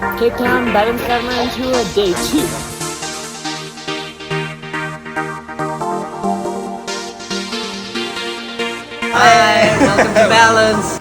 Cape Town Balancecatamarans Tour Day 2. Hi, welcome to Balance.